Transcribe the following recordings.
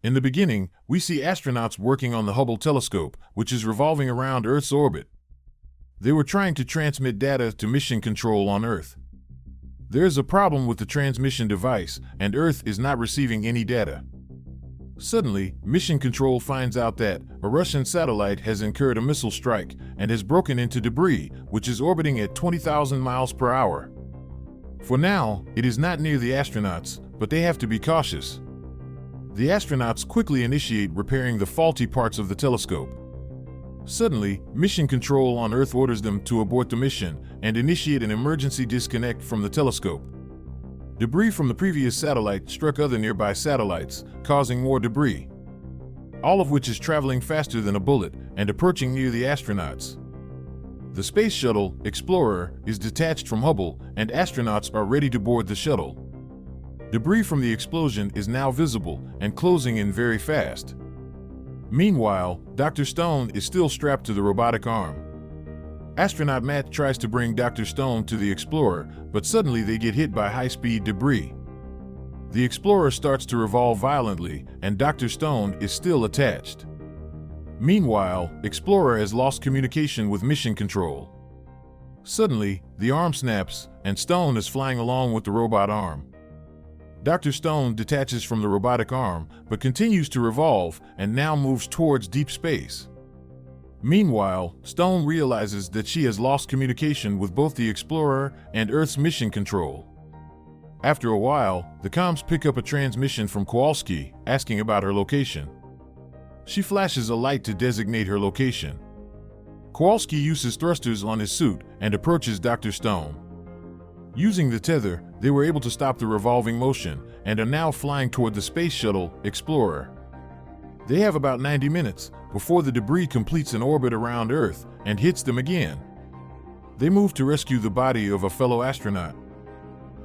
In the beginning, we see astronauts working on the Hubble telescope, which is revolving around Earth's orbit. They were trying to transmit data to mission control on Earth. There is a problem with the transmission device, and Earth is not receiving any data. Suddenly, Mission Control finds out that a Russian satellite has incurred a missile strike and has broken into debris, which is orbiting at 20,000 miles per hour. For now, it is not near the astronauts, but they have to be cautious. The astronauts quickly initiate repairing the faulty parts of the telescope. Suddenly, Mission Control on Earth orders them to abort the mission and initiate an emergency disconnect from the telescope. Debris from the previous satellite struck other nearby satellites, causing more debris, all of which is traveling faster than a bullet and approaching near the astronauts. The space shuttle, Explorer, is detached from Hubble, and astronauts are ready to board the shuttle. Debris from the explosion is now visible and closing in very fast. Meanwhile, Dr. Stone is still strapped to the robotic arm. Astronaut Matt tries to bring Dr. Stone to the Explorer, but suddenly they get hit by high-speed debris. The Explorer starts to revolve violently, and Dr. Stone is still attached. Meanwhile, Explorer has lost communication with Mission Control. Suddenly, the arm snaps, and Stone is flying along with the robot arm. Dr. Stone detaches from the robotic arm, but continues to revolve and now moves towards deep space. Meanwhile, Stone realizes that she has lost communication with both the Explorer and Earth's Mission Control. After a while, the comms pick up a transmission from Kowalsky, asking about her location. She flashes a light to designate her location. Kowalsky uses thrusters on his suit and approaches Dr. Stone. Using the tether, they were able to stop the revolving motion and are now flying toward the space shuttle, Explorer. They have about 90 minutes before the debris completes an orbit around Earth and hits them again. They move to rescue the body of a fellow astronaut.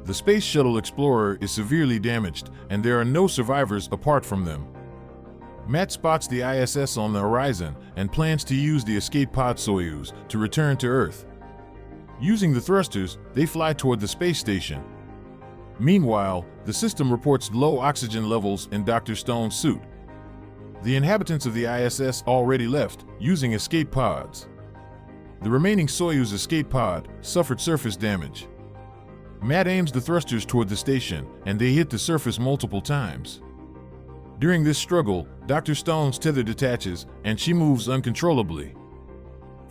The Space Shuttle Explorer is severely damaged, and there are no survivors apart from them. Matt spots the ISS on the horizon and plans to use the escape pod Soyuz to return to Earth. Using the thrusters, they fly toward the space station. Meanwhile, the system reports low oxygen levels in Dr. Stone's suit. The inhabitants of the ISS already left, using escape pods. The remaining Soyuz escape pod suffered surface damage. Matt aims the thrusters toward the station, and they hit the surface multiple times. During this struggle, Dr. Stone's tether detaches, and she moves uncontrollably.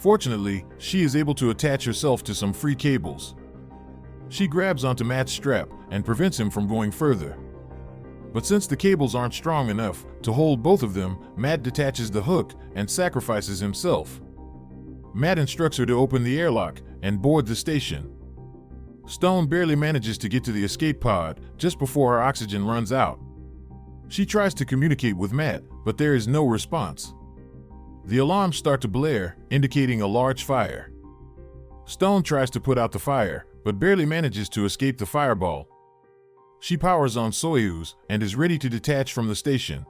Fortunately, she is able to attach herself to some free cables. She grabs onto Matt's strap and prevents him from going further. But since the cables aren't strong enough to hold both of them, Matt detaches the hook and sacrifices himself. Matt instructs her to open the airlock and board the station. Stone barely manages to get to the escape pod just before her oxygen runs out. She tries to communicate with Matt, but there is no response. The alarms start to blare, indicating a large fire. Stone tries to put out the fire, but barely manages to escape the fireball. She powers on Soyuz and is ready to detach from the station.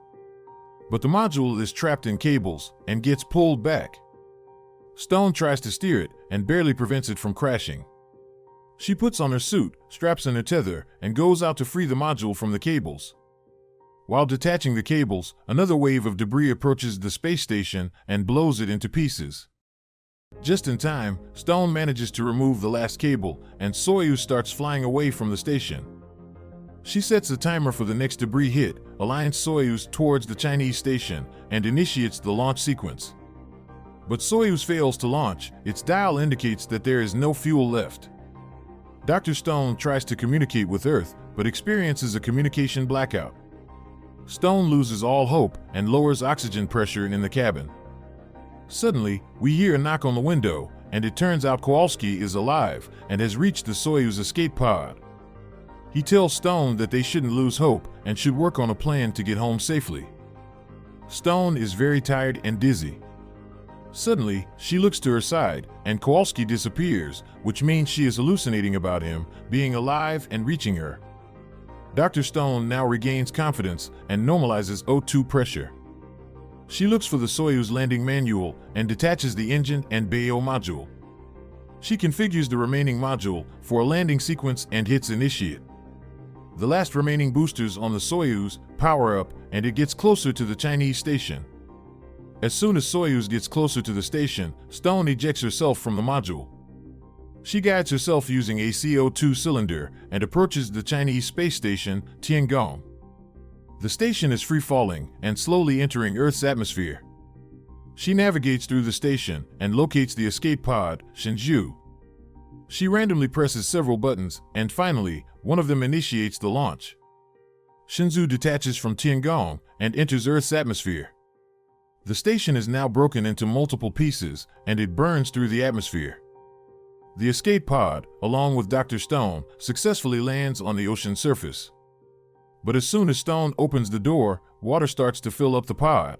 But the module is trapped in cables and gets pulled back. Stone tries to steer it and barely prevents it from crashing. She puts on her suit, straps in her tether, and goes out to free the module from the cables. While detaching the cables, another wave of debris approaches the space station and blows it into pieces. Just in time, Stone manages to remove the last cable, and Soyuz starts flying away from the station. She sets a timer for the next debris hit, aligns Soyuz towards the Chinese station, and initiates the launch sequence. But Soyuz fails to launch. Its dial indicates that there is no fuel left. Dr. Stone tries to communicate with Earth, but experiences a communication blackout. Stone loses all hope and lowers oxygen pressure in the cabin. Suddenly, we hear a knock on the window, and it turns out Kowalsky is alive and has reached the Soyuz escape pod. He tells Stone that they shouldn't lose hope and should work on a plan to get home safely. Stone is very tired and dizzy. Suddenly, she looks to her side, and Kowalsky disappears, which means she is hallucinating about him being alive and reaching her. Dr. Stone now regains confidence and normalizes O2 pressure. She looks for the Soyuz landing manual and detaches the engine and BAO module. She configures the remaining module for a landing sequence and hits initiate. The last remaining boosters on the Soyuz power up and it gets closer to the Chinese station. As soon as Soyuz gets closer to the station, Stone ejects herself from the module. She guides herself using a CO2 cylinder and approaches the Chinese space station, Tiangong. The station is free-falling and slowly entering Earth's atmosphere. She navigates through the station and locates the escape pod, Shenzhou. She randomly presses several buttons, and finally, one of them initiates the launch. Shenzhou detaches from Tiangong and enters Earth's atmosphere. The station is now broken into multiple pieces, and it burns through the atmosphere. The escape pod, along with Dr. Stone, successfully lands on the ocean surface. But as soon as Stone opens the door, water starts to fill up the pod.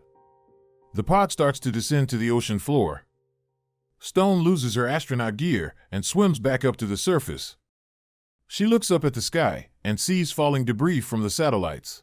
The pod starts to descend to the ocean floor. Stone loses her astronaut gear and swims back up to the surface. She looks up at the sky and sees falling debris from the satellites.